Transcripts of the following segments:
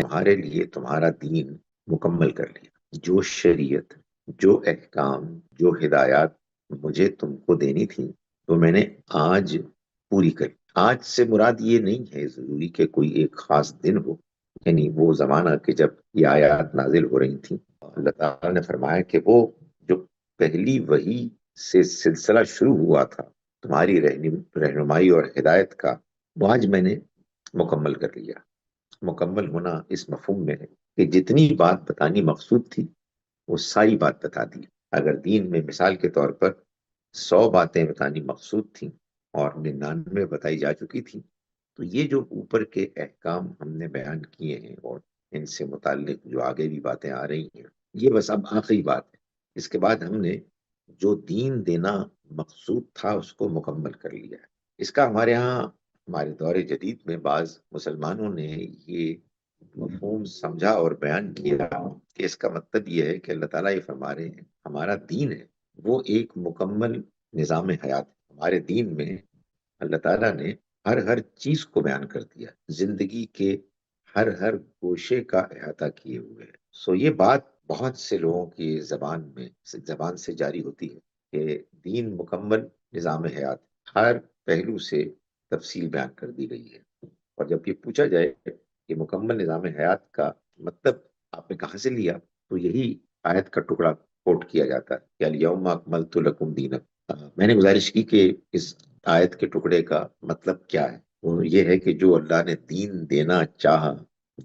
تمہارے لیے تمہارا دین مکمل کر لیا۔ جو شریعت، جو احکام، جو ہدایات مجھے تم کو دینی تھی تو میں نے آج پوری کری۔ آج سے مراد یہ نہیں ہے ضروری کہ کوئی ایک خاص دن ہو، یعنی وہ زمانہ کہ جب یہ آیات نازل ہو رہی تھیں۔ اللہ تعالیٰ نے فرمایا کہ وہ جو پہلی وحی سے سلسلہ شروع ہوا تھا تمہاری رہنمائی اور ہدایت کا، وہ آج میں نے مکمل کر لیا۔ مکمل ہونا اس مفہوم میں ہے کہ جتنی بات بتانی مقصود تھی وہ ساری بات بتا دی۔ اگر دین میں مثال کے طور پر 100 باتیں بتانی مقصود تھیں اور 99 بتائی جا چکی تھی، تو یہ جو اوپر کے احکام ہم نے بیان کیے ہیں اور ان سے متعلق جو آگے بھی باتیں آ رہی ہیں، یہ بس اب آخری بات ہے۔ اس کے بعد ہم نے جو دین دینا مقصود تھا اس کو مکمل کر لیا ہے۔ اس کا ہمارے ہاں ہمارے دور جدید میں بعض مسلمانوں نے یہ مفہوم سمجھا اور بیان کیا کہ اس کا مطلب یہ ہے کہ اللہ تعالیٰ یہ فرما رہے ہیں ہمارا دین ہے وہ ایک مکمل نظام حیات ہے۔ ہمارے دین میں اللہ تعالیٰ نے ہر چیز کو بیان کر دیا، زندگی کے ہر گوشے کا احاطہ کیے ہوئے ہے۔ یہ بات بہت سے لوگوں کی زبان سے جاری ہوتی ہے کہ دین مکمل نظام حیات، ہر پہلو سے تفصیل بیان کر دی گئی ہے۔ اور جب یہ پوچھا جائے کہ مکمل نظام حیات کا مطلب آپ نے کہاں سے لیا، تو یہی آیت کا ٹکڑا کوٹ کیا جاتا ہے کہ الیوم اکملت لکم دینکم۔ میں نے گزارش کی کہ اس آیت کے ٹکڑے کا مطلب کیا ہے۔ وہ یہ ہے کہ جو اللہ نے دین دینا چاہا،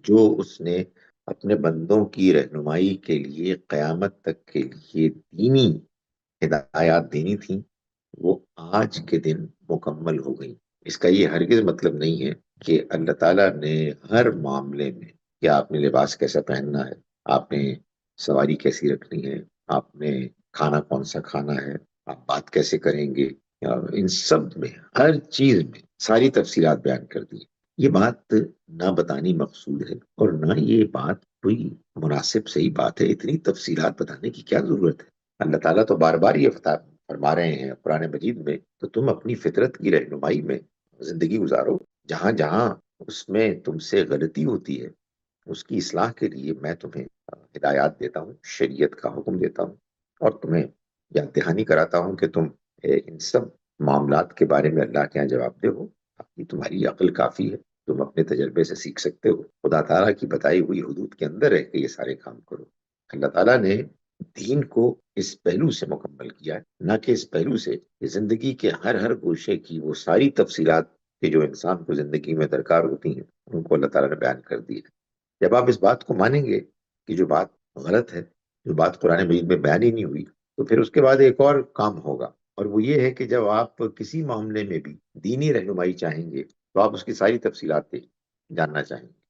جو اس نے اپنے بندوں کی رہنمائی کے لیے قیامت تک کے لیے دینی ہدایات دینی تھیں، وہ آج کے دن مکمل ہو گئی۔ اس کا یہ ہرگز مطلب نہیں ہے کہ اللہ تعالیٰ نے ہر معاملے میں کہ آپ نے لباس کیسا پہننا ہے، آپ نے سواری کیسی رکھنی ہے، آپ نے کھانا کون سا کھانا ہے، آپ بات کیسے کریں گے، ان سب میں ہر چیز میں ساری تفصیلات بیان کر دی۔ یہ بات نہ بتانی مقصود ہے اور نہ یہ بات کوئی مناسب صحیح بات ہے۔ اتنی تفصیلات بتانے کی کیا ضرورت ہے؟ اللہ تعالیٰ تو بار بار یہ فرما رہے ہیں قرآن مجید میں، تو تم اپنی فطرت کی رہنمائی میں زندگی گزارو۔ جہاں جہاں اس میں تم سے غلطی ہوتی ہے اس کی اصلاح کے لیے میں تمہیں ہدایات دیتا ہوں، شریعت کا حکم دیتا ہوں، اور تمہیں یاد دہانی کراتا ہوں کہ تم ان سب معاملات کے بارے میں اللہ کے یہاں جواب دہ ہو۔ تمہاری عقل کافی ہے، تم اپنے تجربے سے سیکھ سکتے ہو۔ خدا تعالیٰ کی بتائی ہوئی حدود کے اندر رہ کے یہ سارے کام کرو۔ اللہ تعالیٰ نے دین کو اس پہلو سے مکمل کیا ہے، نہ کہ اس پہلو سے کہ زندگی کے ہر گوشے کی وہ ساری تفصیلات کہ جو انسان کو زندگی میں درکار ہوتی ہیں ان کو اللہ تعالیٰ نے بیان کر دی ہے۔ جب آپ اس بات کو مانیں گے کہ جو بات غلط ہے، جو بات قرآن مجید میں بیان ہی نہیں ہوئی، تو پھر اس کے بعد ایک اور کام ہوگا، اور وہ یہ ہے کہ جب آپ کسی معاملے میں بھی دینی رہنمائی چاہیں گے تو آپ اس کی ساری تفصیلات جاننا چاہیں گے۔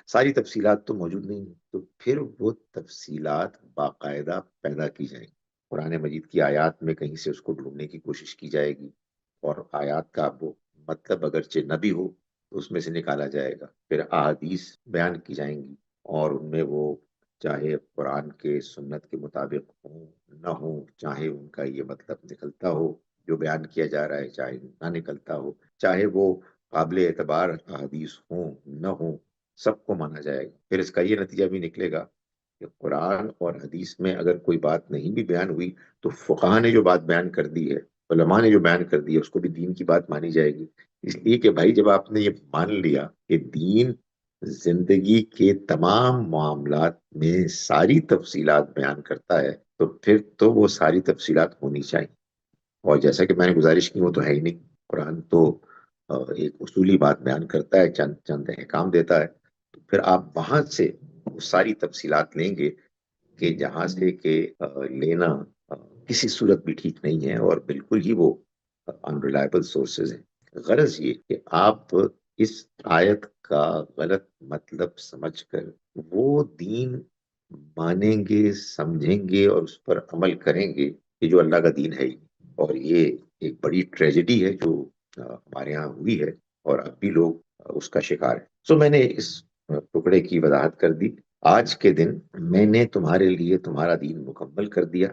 ساری تفصیلات تو موجود نہیں ہیں، تو پھر وہ تفصیلات باقاعدہ پیدا کی جائیں گی۔ قرآن مجید کی آیات میں کہیں سے اس کو ڈھونڈنے کی کوشش کی جائے گی، اور آیات کا وہ مطلب اگرچہ نہ بھی ہو تو اس میں سے نکالا جائے گا۔ پھر احادیث بیان کی جائیں گی، اور ان میں وہ چاہے قرآن کے سنت کے مطابق ہوں نہ ہوں، چاہے ان کا یہ مطلب نکلتا ہو جو بیان کیا جا رہا ہے، چاہے نہ نکلتا ہو، چاہے وہ قابل اعتبار احادیث ہوں نہ ہوں، سب کو مانا جائے گا۔ پھر اس کا یہ نتیجہ بھی نکلے گا کہ قرآن اور حدیث میں اگر کوئی بات نہیں بھی بیان ہوئی تو فقہا نے جو بات بیان کر دی ہے، علماء نے جو بیان کر دی ہے، اس کو بھی دین کی بات مانی جائے گی۔ اس لیے کہ بھائی جب آپ نے یہ مان لیا کہ دین زندگی کے تمام معاملات میں ساری تفصیلات بیان کرتا ہے، تو پھر تو وہ ساری تفصیلات ہونی چاہیے۔ اور جیسا کہ میں نے گزارش کی، وہ تو ہے ہی نہیں۔ قرآن تو ایک اصولی بات بیان کرتا ہے، چند چند احکام دیتا ہے، تو پھر آپ وہاں سے وہ ساری تفصیلات لیں گے کہ جہاں سے کہ لینا کسی صورت بھی ٹھیک نہیں ہے، اور بالکل ہی وہ انریلائبل سورسز ہیں۔ غرض یہ کہ آپ اس آیت کا غلط مطلب سمجھ کر وہ دین مانیں گے، سمجھیں گے اور اس پر عمل کریں گے کہ جو اللہ کا دین ہے ہی۔ اور یہ ایک بڑی ٹریجڈی ہے جو ہمارے ہاں ہوئی ہے، اور اب بھی لوگ اس کا شکار ہیں۔ میں نے اس ٹکڑے کی وضاحت کر دی۔ آج کے دن میں نے تمہارے لیے تمہارا دین مکمل کر دیا،